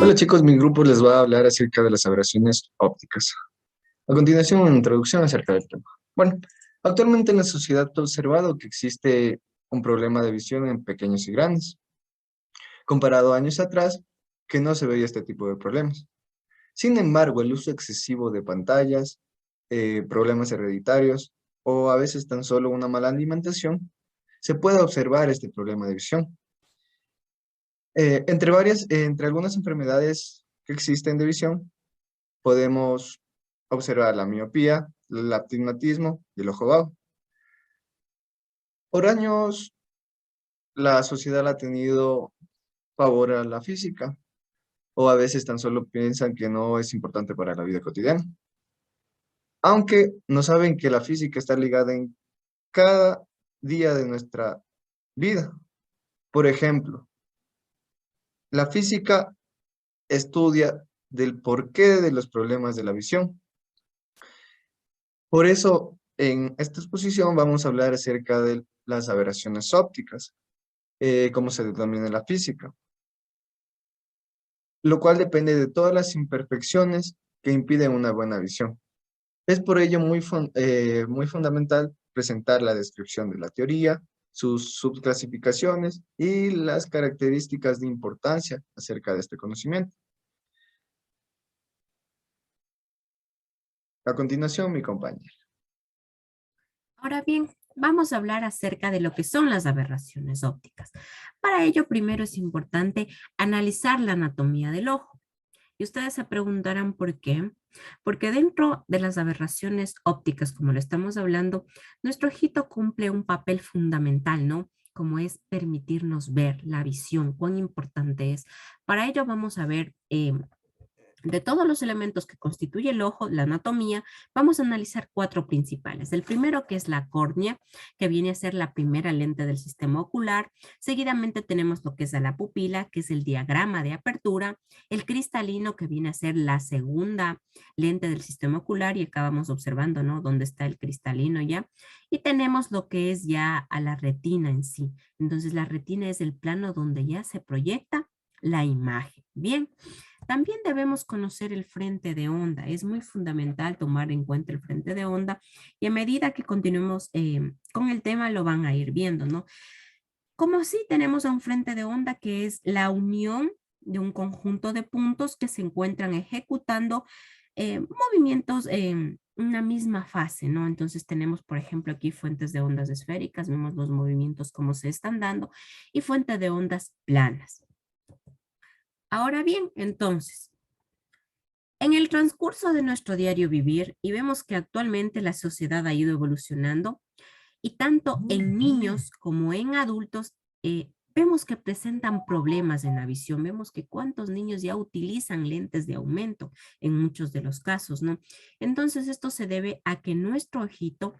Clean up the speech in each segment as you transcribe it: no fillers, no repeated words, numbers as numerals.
Hola chicos, mi grupo les va a hablar acerca de las aberraciones ópticas. A continuación, una introducción acerca del tema. Bueno, actualmente en la sociedad he observado que existe un problema de visión en pequeños y grandes, comparado a años atrás, que no se veía este tipo de problemas. Sin embargo, el uso excesivo de pantallas, problemas hereditarios o a veces tan solo una mala alimentación, se puede observar este problema de visión. Entre algunas enfermedades que existen de visión, podemos observar la miopía, el astigmatismo y el ojo vago. Por años, la sociedad ha tenido favor a la física, o a veces tan solo piensan que no es importante para la vida cotidiana, aunque no saben que la física está ligada en cada día de nuestra vida. Por ejemplo, la física estudia del porqué de los problemas de la visión. Por eso, en esta exposición vamos a hablar acerca de las aberraciones ópticas, cómo se determina en la física, lo cual depende de todas las imperfecciones que impiden una buena visión. Es por ello muy fundamental presentar la descripción de la teoría, sus subclasificaciones y las características de importancia acerca de este conocimiento. A continuación, mi compañero. Ahora bien, vamos a hablar acerca de lo que son las aberraciones ópticas. Para ello, primero es importante analizar la anatomía del ojo. Y ustedes se preguntarán por qué. Porque dentro de las aberraciones ópticas, como lo estamos hablando, nuestro ojito cumple un papel fundamental, ¿no? Como es permitirnos ver la visión, cuán importante es. Para ello vamos a ver de todos los elementos que constituye el ojo, la anatomía, vamos a analizar cuatro principales. El primero, que es la córnea, que viene a ser la primera lente del sistema ocular. Seguidamente tenemos lo que es la pupila, que es el diagrama de apertura. El cristalino, que viene a ser la segunda lente del sistema ocular, y acá vamos observando, ¿no? Dónde está el cristalino ya. Y tenemos lo que es ya a la retina en sí. Entonces, la retina es el plano donde ya se proyecta la imagen. Bien. También debemos conocer el frente de onda. Es muy fundamental tomar en cuenta el frente de onda y a medida que continuemos con el tema lo van a ir viendo, ¿no? Como si tenemos a un frente de onda que es la unión de un conjunto de puntos que se encuentran ejecutando movimientos en una misma fase, ¿no? Entonces tenemos, por ejemplo, aquí fuentes de ondas esféricas, vemos los movimientos como se están dando y fuente de ondas planas. Ahora bien, entonces, en el transcurso de nuestro diario vivir, y vemos que actualmente la sociedad ha ido evolucionando, y tanto en niños como en adultos, vemos que presentan problemas en la visión. Vemos que cuántos niños ya utilizan lentes de aumento en muchos de los casos, ¿no? Entonces esto se debe a que nuestro ojito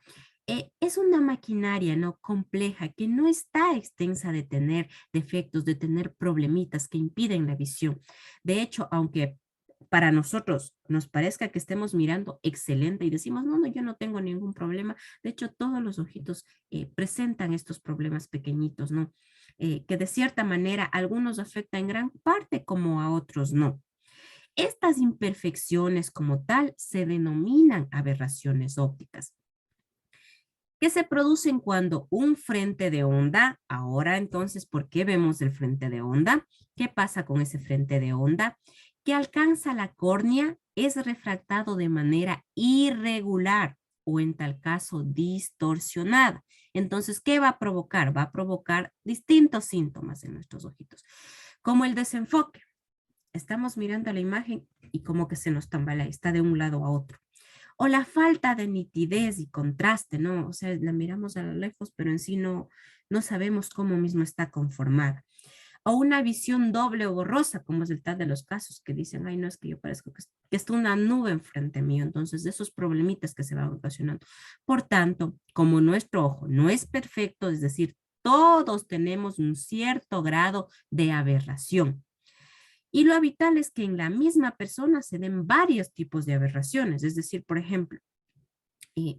es una maquinaria, ¿no? Compleja, que no está extensa de tener defectos, de tener problemitas que impiden la visión. De hecho, aunque para nosotros nos parezca que estemos mirando excelente y decimos, no, no, yo no tengo ningún problema. De hecho, todos los ojitos presentan estos problemas pequeñitos, ¿no? Que de cierta manera algunos afectan en gran parte como a otros no. Estas imperfecciones como tal se denominan aberraciones ópticas que se producen cuando un frente de onda, ahora entonces, ¿por qué vemos el frente de onda? ¿Qué pasa con ese frente de onda? Que alcanza la córnea, es refractado de manera irregular o en tal caso distorsionada. Entonces, ¿qué va a provocar? Va a provocar distintos síntomas en nuestros ojitos, como el desenfoque. Estamos mirando la imagen y como que se nos tambalea, está de un lado a otro o la falta de nitidez y contraste, ¿no? O sea, la miramos a lo lejos, pero en sí no sabemos cómo mismo está conformada. O una visión doble o borrosa, como es el tal de los casos que dicen, ay, no, es que yo parezco que está una nube enfrente mío. Entonces, de esos problemitas que se van ocasionando. Por tanto, como nuestro ojo no es perfecto, es decir, todos tenemos un cierto grado de aberración. Y lo habitual es que en la misma persona se den varios tipos de aberraciones. Es decir, por ejemplo, eh,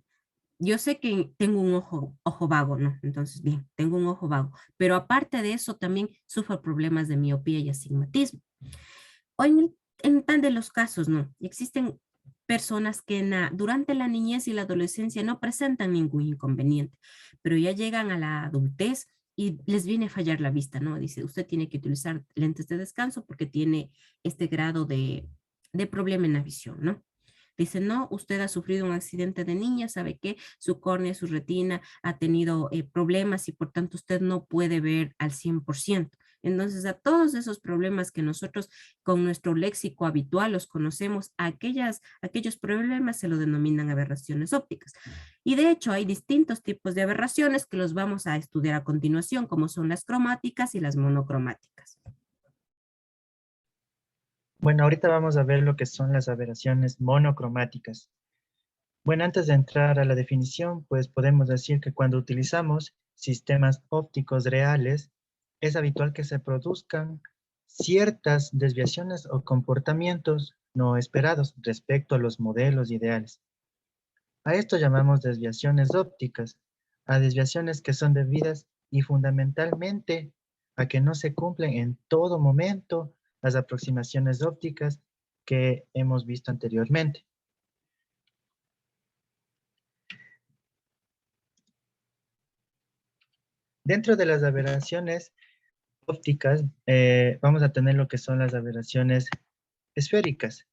yo sé que tengo un ojo vago, ¿no? Entonces, bien, tengo un ojo vago, pero aparte de eso también sufro problemas de miopía y astigmatismo. O en tal de los casos, ¿no? Existen personas que durante la niñez y la adolescencia no presentan ningún inconveniente, pero ya llegan a la adultez y les viene a fallar la vista, ¿no? Dice, usted tiene que utilizar lentes de descanso porque tiene este grado de problema en la visión, ¿no? Dice, no, usted ha sufrido un accidente de niña, sabe que su córnea, su retina ha tenido problemas y por tanto usted no puede ver al 100%. Entonces, a todos esos problemas que nosotros con nuestro léxico habitual los conocemos, aquellos problemas se lo denominan aberraciones ópticas. Y de hecho, hay distintos tipos de aberraciones que los vamos a estudiar a continuación, como son las cromáticas y las monocromáticas. Bueno, ahorita vamos a ver lo que son las aberraciones monocromáticas. Bueno, antes de entrar a la definición, pues podemos decir que cuando utilizamos sistemas ópticos reales, es habitual que se produzcan ciertas desviaciones o comportamientos no esperados respecto a los modelos ideales. A esto llamamos desviaciones ópticas, a desviaciones que son debidas y fundamentalmente a que no se cumplen en todo momento las aproximaciones ópticas que hemos visto anteriormente. Dentro de las aberraciones ópticas, vamos a tener lo que son las aberraciones esféricas.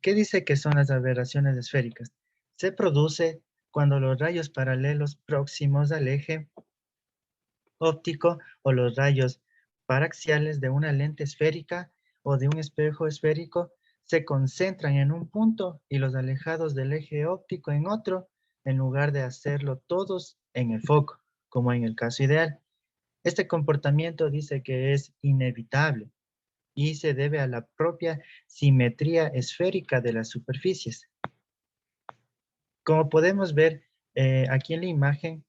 ¿Qué dice que son las aberraciones esféricas? Se produce cuando los rayos paralelos próximos al eje óptico o los rayos paraxiales de una lente esférica o de un espejo esférico se concentran en un punto y los alejados del eje óptico en otro, en lugar de hacerlo todos en el foco, como en el caso ideal. Este comportamiento dice que es inevitable y se debe a la propia simetría esférica de las superficies. Como podemos ver aquí en la imagen,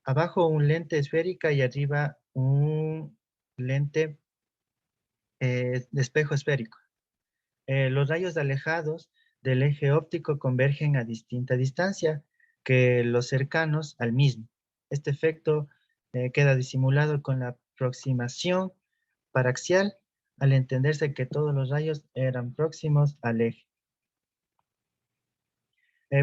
abajo un lente esférica y arriba un lente de espejo esférico. Los rayos alejados del eje óptico convergen a distinta distancia que los cercanos al mismo. Este efecto queda disimulado con la aproximación paraxial al entenderse que todos los rayos eran próximos al eje.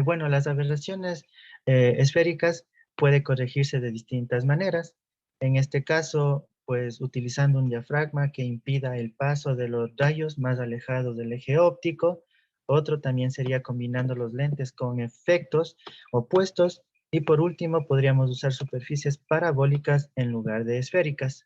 Bueno, las aberraciones esféricas puede corregirse de distintas maneras. En este caso, pues utilizando un diafragma que impida el paso de los rayos más alejados del eje óptico. Otro también sería combinando los lentes con efectos opuestos. Y por último, podríamos usar superficies parabólicas en lugar de esféricas.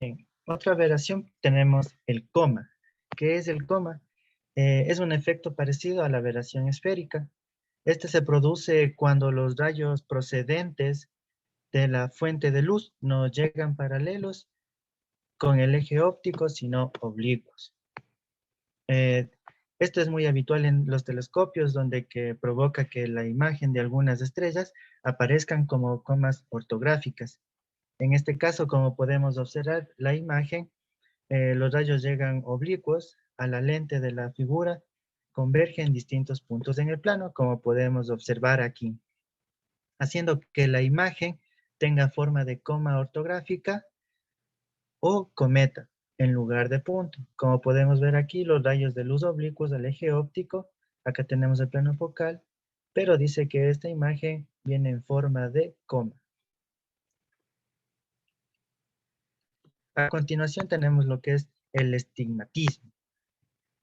En otra aberración tenemos el coma. ¿Qué es el coma? Es un efecto parecido a la aberración esférica. Este se produce cuando los rayos procedentes de la fuente de luz no llegan paralelos con el eje óptico, sino oblicuos. Eh, Esto es muy habitual en los telescopios, donde que provoca que la imagen de algunas estrellas aparezcan como comas ortográficas. En este caso, como podemos observar la imagen, los rayos llegan oblicuos a la lente de la figura, convergen en distintos puntos en el plano, como podemos observar aquí, haciendo que la imagen tenga forma de coma ortográfica o cometa en lugar de punto. Como podemos ver aquí, los rayos de luz oblicuos al eje óptico, acá tenemos el plano focal, pero dice que esta imagen viene en forma de coma. A continuación tenemos lo que es el estigmatismo.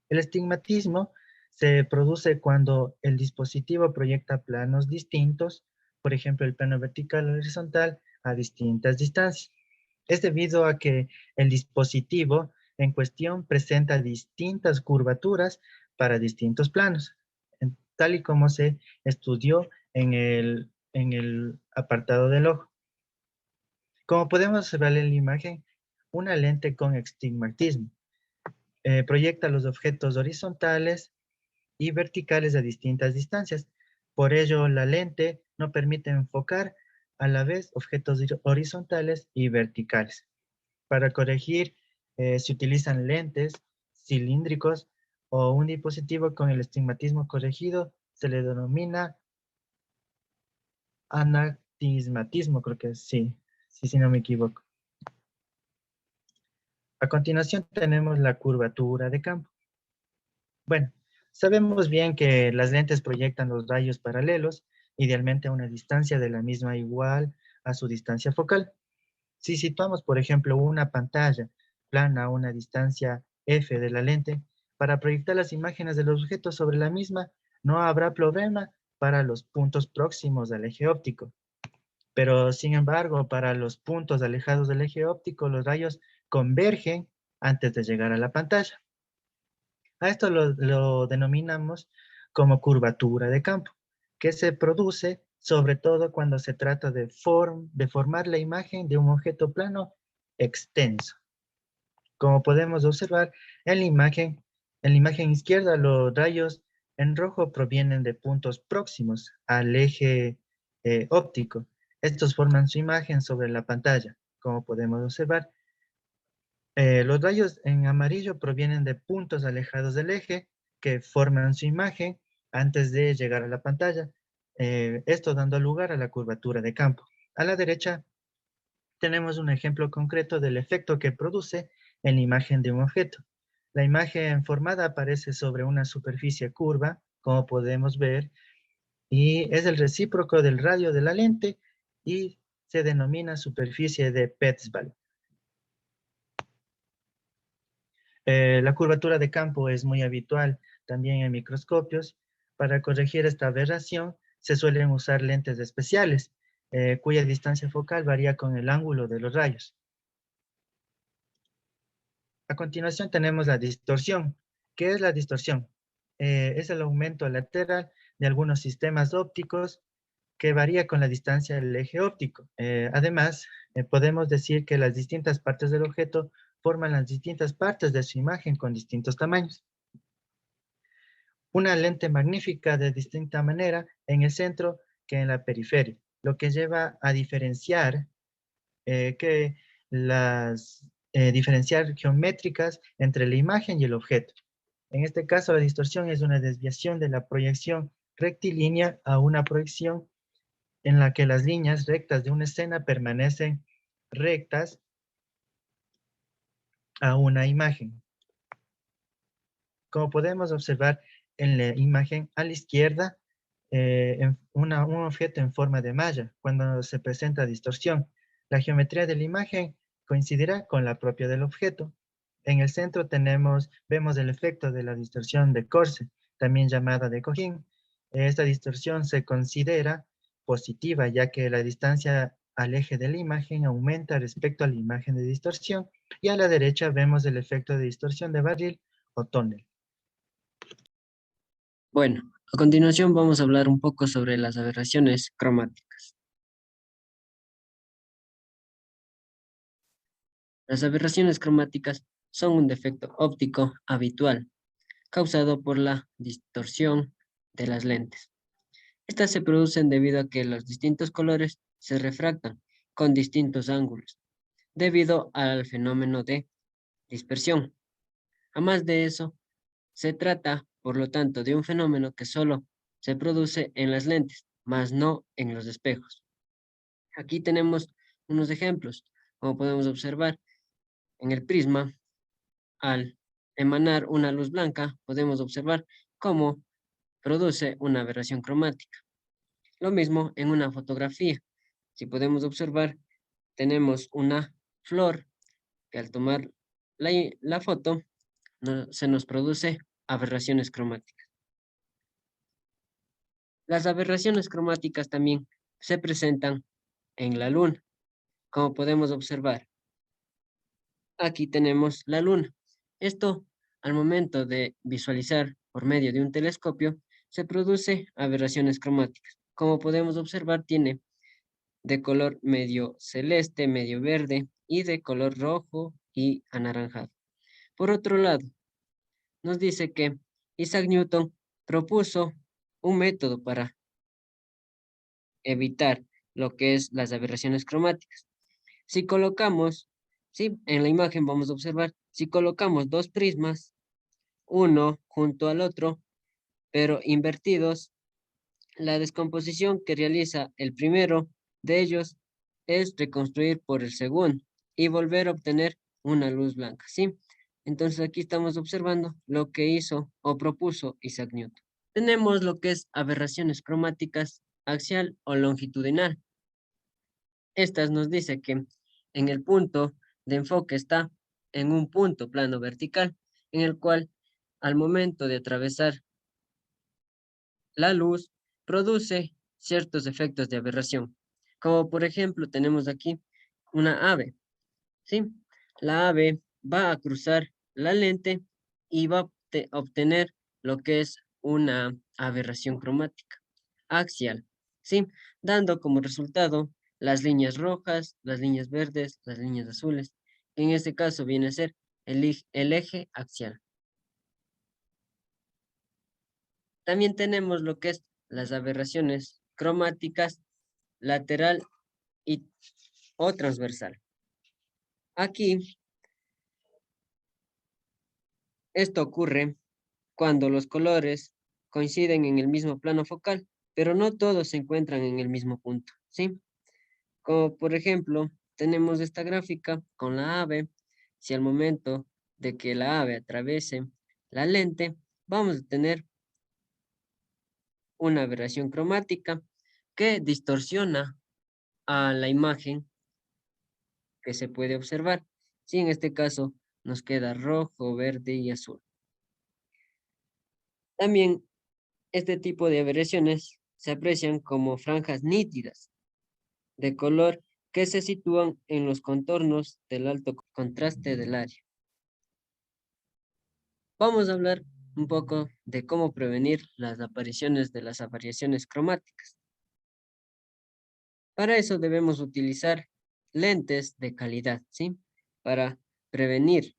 El estigmatismo se produce cuando el dispositivo proyecta planos distintos, por ejemplo, el plano vertical o horizontal, a distintas distancias. Es debido a que el dispositivo en cuestión presenta distintas curvaturas para distintos planos, tal y como se estudió en el apartado del ojo. Como podemos observar en la imagen, una lente con estigmatismo proyecta los objetos horizontales y verticales a distintas distancias. Por ello, la lente no permite enfocar a la vez objetos horizontales y verticales. Para corregir, se utilizan lentes cilíndricos o un dispositivo con el estigmatismo corregido se le denomina anastigmatismo, creo que sí, si no me equivoco. A continuación tenemos la curvatura de campo. Bueno, sabemos bien que las lentes proyectan los rayos paralelos, idealmente a una distancia de la misma igual a su distancia focal. Si situamos, por ejemplo, una pantalla plana a una distancia f de la lente, para proyectar las imágenes de los objetos sobre la misma, no habrá problema para los puntos próximos al eje óptico. Pero, sin embargo, para los puntos alejados del eje óptico, los rayos convergen antes de llegar a la pantalla. A esto lo denominamos como curvatura de campo, que se produce sobre todo cuando se trata de formar la imagen de un objeto plano extenso. Como podemos observar en la imagen izquierda, los rayos en rojo provienen de puntos próximos al eje óptico. Estos forman su imagen sobre la pantalla, como podemos observar. Los rayos en amarillo provienen de puntos alejados del eje que forman su imagen antes de llegar a la pantalla, esto dando lugar a la curvatura de campo. A la derecha tenemos un ejemplo concreto del efecto que produce en la imagen de un objeto. La imagen formada aparece sobre una superficie curva, como podemos ver, y es el recíproco del radio de la lente y se denomina superficie de Petzval. La curvatura de campo es muy habitual también en microscopios. Para corregir esta aberración se suelen usar lentes especiales, cuya distancia focal varía con el ángulo de los rayos. A continuación tenemos la distorsión. ¿Qué es la distorsión? Es el aumento lateral de algunos sistemas ópticos que varía con la distancia del eje óptico. Además, podemos decir que las distintas partes del objeto forman las distintas partes de su imagen con distintos tamaños. Una lente magnífica de distinta manera en el centro que en la periferia, lo que lleva a diferenciar diferenciar geométricas entre la imagen y el objeto. En este caso, la distorsión es una desviación de la proyección rectilínea a una proyección en la que las líneas rectas de una escena permanecen rectas a una imagen. Como podemos observar en la imagen a la izquierda, un objeto en forma de malla, cuando se presenta distorsión. La geometría de la imagen coincidirá con la propia del objeto. En el centro vemos el efecto de la distorsión de Corse, también llamada de cojín. Esta distorsión se considera positiva, ya que la distancia al eje de la imagen aumenta respecto a la imagen de distorsión, y a la derecha vemos el efecto de distorsión de barril o túnel. Bueno, a continuación vamos a hablar un poco sobre las aberraciones cromáticas. Las aberraciones cromáticas son un defecto óptico habitual causado por la distorsión de las lentes. Estas se producen debido a que los distintos colores se refractan con distintos ángulos, debido al fenómeno de dispersión. Además de eso, se trata, por lo tanto, de un fenómeno que solo se produce en las lentes, más no en los espejos. Aquí tenemos unos ejemplos. Como podemos observar, en el prisma, al emanar una luz blanca, podemos observar cómo produce una aberración cromática. Lo mismo en una fotografía. Si podemos observar, tenemos una flor que al tomar la foto se nos produce aberraciones cromáticas. Las aberraciones cromáticas también se presentan en la luna, como podemos observar. Aquí tenemos la luna. Esto, al momento de visualizar por medio de un telescopio, se produce aberraciones cromáticas. Como podemos observar, tiene de color medio celeste, medio verde y de color rojo y anaranjado. Por otro lado, nos dice que Isaac Newton propuso un método para evitar lo que es las aberraciones cromáticas. Si colocamos, sí, en la imagen vamos a observar, si colocamos dos prismas uno junto al otro, pero invertidos, la descomposición que realiza el primero de ellos es reconstruir por el segundo y volver a obtener una luz blanca, ¿sí? Entonces aquí estamos observando lo que hizo o propuso Isaac Newton. Tenemos lo que es aberraciones cromáticas axial o longitudinal. Estas nos dice que en el punto de enfoque está en un punto plano vertical, en el cual al momento de atravesar la luz produce ciertos efectos de aberración. Como por ejemplo tenemos aquí una ave, ¿sí? La ave va a cruzar la lente y va a obtener lo que es una aberración cromática axial, ¿sí? Dando como resultado las líneas rojas, las líneas verdes, las líneas azules. En este caso viene a ser el eje axial. También tenemos lo que es las aberraciones cromáticas lateral y, o transversal. Aquí, esto ocurre cuando los colores coinciden en el mismo plano focal, pero no todos se encuentran en el mismo punto, ¿sí? Como por ejemplo, tenemos esta gráfica con la ave. Si al momento de que la ave atraviese la lente, vamos a tener una aberración cromática que distorsiona a la imagen que se puede observar. Si en este caso nos queda rojo, verde y azul. También este tipo de aberraciones se aprecian como franjas nítidas de color que se sitúan en los contornos del alto contraste del área. Vamos a hablar un poco de cómo prevenir las apariciones de las variaciones cromáticas. Para eso debemos utilizar lentes de calidad, ¿sí? Para prevenir.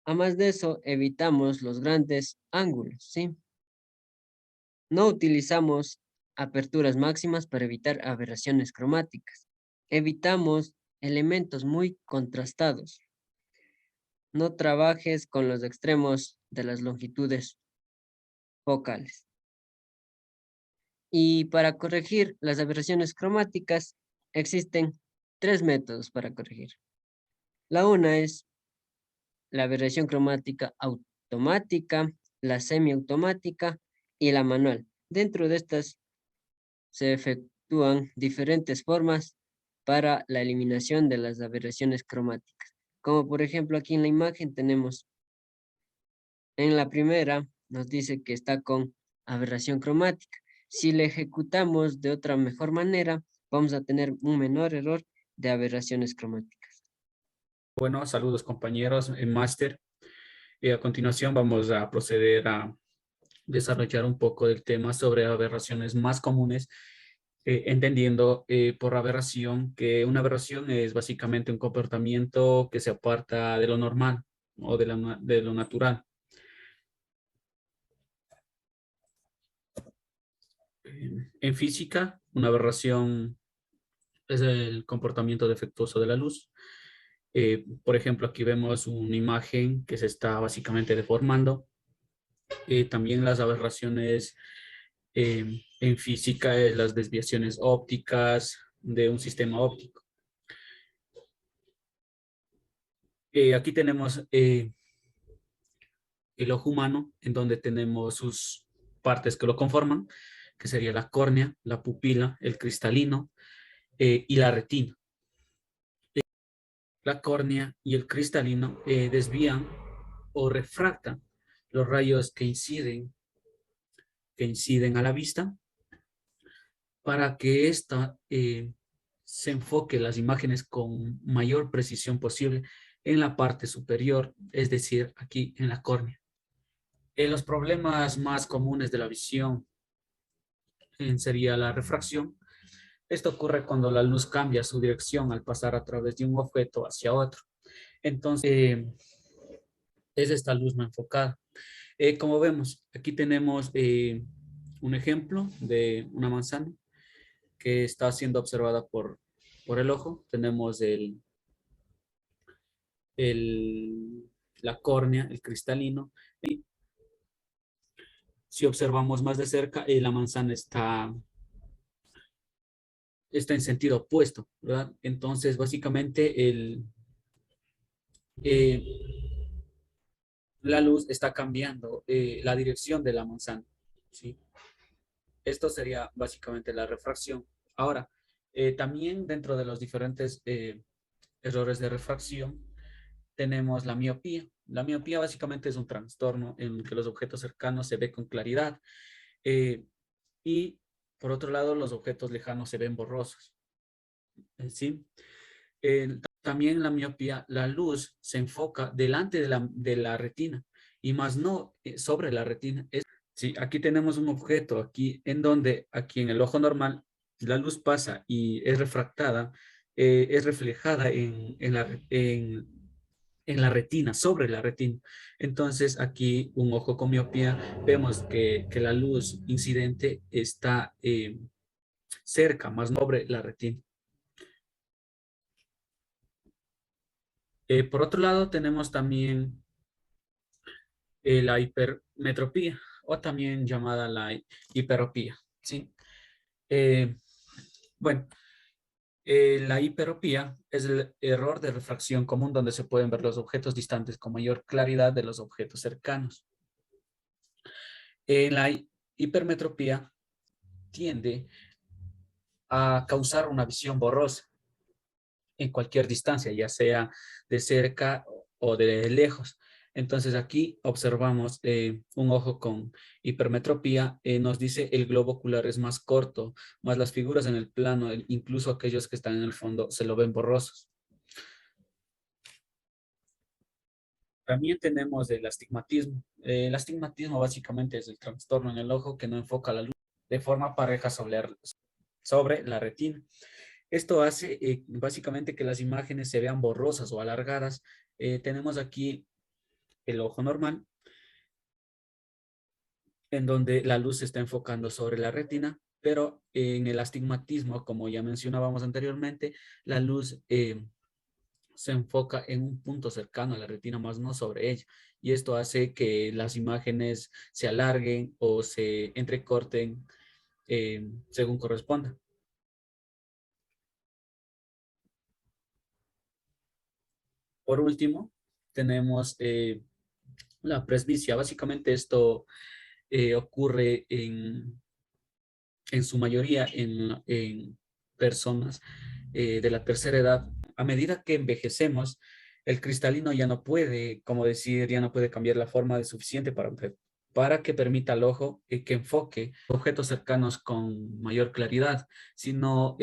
Además de eso, evitamos los grandes ángulos, ¿sí? No utilizamos aperturas máximas para evitar aberraciones cromáticas. Evitamos elementos muy contrastados. No trabajes con los extremos de las longitudes focales. Y para corregir las aberraciones cromáticas, existen 3 métodos para corregir. La una es la aberración cromática automática, la semiautomática y la manual. Dentro de estas se efectúan diferentes formas para la eliminación de las aberraciones cromáticas. Como por ejemplo aquí en la imagen tenemos, en la primera nos dice que está con aberración cromática. Si le ejecutamos de otra mejor manera, vamos a tener un menor error de aberraciones cromáticas. Bueno, saludos compañeros en máster. A continuación vamos a proceder a desarrollar un poco del tema sobre aberraciones más comunes, entendiendo por aberración que una aberración es básicamente un comportamiento que se aparta de lo normal o de lo natural. En física, una aberración es el comportamiento defectuoso de la luz. Por ejemplo, aquí vemos una imagen que se está básicamente deformando. También las aberraciones en física, las desviaciones ópticas de un sistema óptico. Aquí tenemos el ojo humano, en donde tenemos sus partes que lo conforman, que sería la córnea, la pupila, el cristalino y la retina. La córnea y el cristalino desvían o refractan los rayos que inciden a la vista para que ésta se enfoque las imágenes con mayor precisión posible en la parte superior, es decir, aquí en la córnea. Los problemas más comunes de la visión sería la refracción. Esto ocurre cuando la luz cambia su dirección al pasar a través de un objeto hacia otro. Entonces, es esta luz no enfocada. Como vemos, aquí tenemos un ejemplo de una manzana que está siendo observada por el ojo. Tenemos el la córnea, el cristalino. Y si observamos más de cerca, la manzana está en sentido opuesto, ¿verdad? Entonces, básicamente, eh, la luz está cambiando la dirección de la manzana, ¿sí? Esto sería básicamente la refracción. Ahora, también dentro de los diferentes errores de refracción, tenemos la miopía. La miopía básicamente es un trastorno en el que los objetos cercanos se ven con claridad y, por otro lado, los objetos lejanos se ven borrosos, ¿sí? También la miopía, la luz se enfoca delante de la retina y más no sobre la retina. Sí, aquí tenemos un objeto, aquí en donde, aquí en el ojo normal, la luz pasa y es refractada, es reflejada en la retina, sobre la retina. Entonces, aquí un ojo con miopía, vemos que la luz incidente está cerca, más no sobre la retina. Por otro lado, tenemos también la hipermetropía o también llamada la hiperopía, ¿sí? Bueno, la hiperopía es el error de refracción común donde se pueden ver los objetos distantes con mayor claridad de los objetos cercanos. La hipermetropía tiende a causar una visión borrosa en cualquier distancia, ya sea de cerca o de lejos. Entonces aquí observamos un ojo con hipermetropía, nos dice el globo ocular es más corto, más las figuras en el plano, incluso aquellos que están en el fondo se lo ven borrosos. También tenemos el astigmatismo. El astigmatismo básicamente es el trastorno en el ojo que no enfoca la luz de forma pareja sobre la retina. Esto hace básicamente que las imágenes se vean borrosas o alargadas. Tenemos aquí el ojo normal, en donde la luz se está enfocando sobre la retina, pero en el astigmatismo, como ya mencionábamos anteriormente, la luz se enfoca en un punto cercano a la retina, más no sobre ella. Y esto hace que las imágenes se alarguen o se entrecorten según corresponda. Por último, tenemos la presbicia. Básicamente esto ocurre en su mayoría en personas de la tercera edad. A medida que envejecemos, el cristalino ya no puede, como decir, ya no puede cambiar la forma de suficiente para que permita al ojo que enfoque objetos cercanos con mayor claridad, sino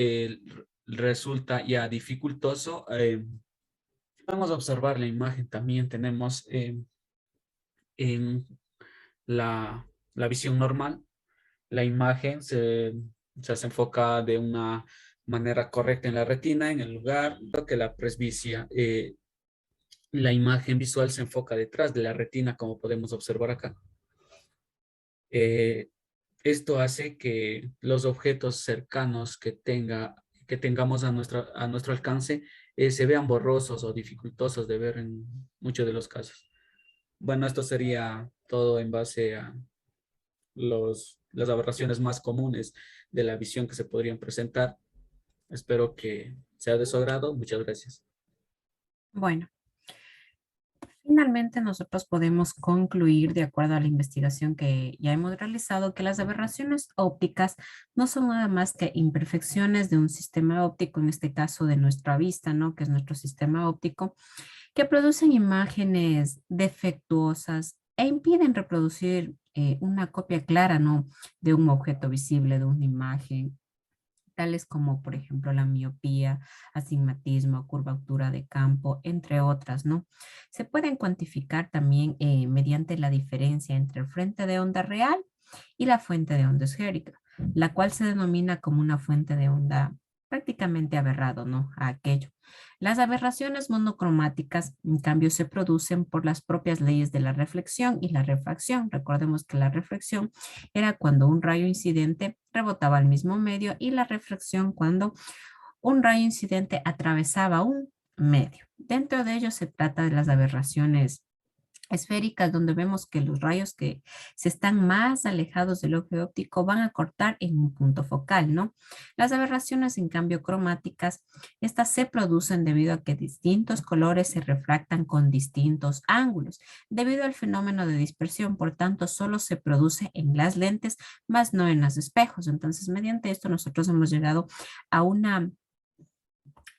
resulta ya dificultoso. Vamos a observar la imagen. También tenemos en la visión normal, la imagen se enfoca de una manera correcta en la retina, en el lugar que la presbicia. La imagen visual se enfoca detrás de la retina, como podemos observar acá. Esto hace que los objetos cercanos que tengamos a nuestro alcance se vean borrosos o dificultosos de ver en muchos de los casos. Bueno, esto sería todo en base a las aberraciones más comunes de la visión que se podrían presentar. Espero que sea de su agrado. Muchas gracias. Bueno, finalmente nosotros podemos concluir, de acuerdo a la investigación que ya hemos realizado, que las aberraciones ópticas no son nada más que imperfecciones de un sistema óptico, en este caso de nuestra vista, ¿no? Que es nuestro sistema óptico, que producen imágenes defectuosas e impiden reproducir una copia clara, ¿no? De un objeto visible, de una imagen, tales como, por ejemplo, la miopía, astigmatismo, curvatura de campo, entre otras, ¿no? Se pueden cuantificar también mediante la diferencia entre el frente de onda real y la fuente de onda esférica, la cual se denomina como una fuente de onda prácticamente aberrado, ¿no? A aquello. Las aberraciones monocromáticas, en cambio, se producen por las propias leyes de la reflexión y la refracción. Recordemos que la reflexión era cuando un rayo incidente rebotaba al mismo medio y la refracción cuando un rayo incidente atravesaba un medio. Dentro de ello se trata de las aberraciones esféricas, donde vemos que los rayos que se están más alejados del ojo óptico van a cortar en un punto focal, ¿no? Las aberraciones, en cambio, cromáticas, estas se producen debido a que distintos colores se refractan con distintos ángulos, debido al fenómeno de dispersión. Por tanto, solo se produce en las lentes, más no en los espejos. Entonces, mediante esto, nosotros hemos llegado a una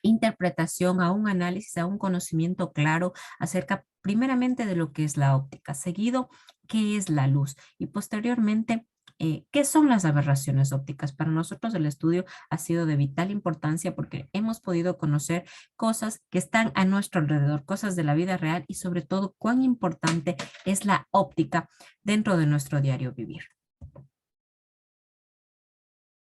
interpretación, a un análisis, a un conocimiento claro acerca primeramente de lo que es la óptica, seguido qué es la luz y posteriormente qué son las aberraciones ópticas. Para nosotros el estudio ha sido de vital importancia porque hemos podido conocer cosas que están a nuestro alrededor, cosas de la vida real y sobre todo cuán importante es la óptica dentro de nuestro diario vivir.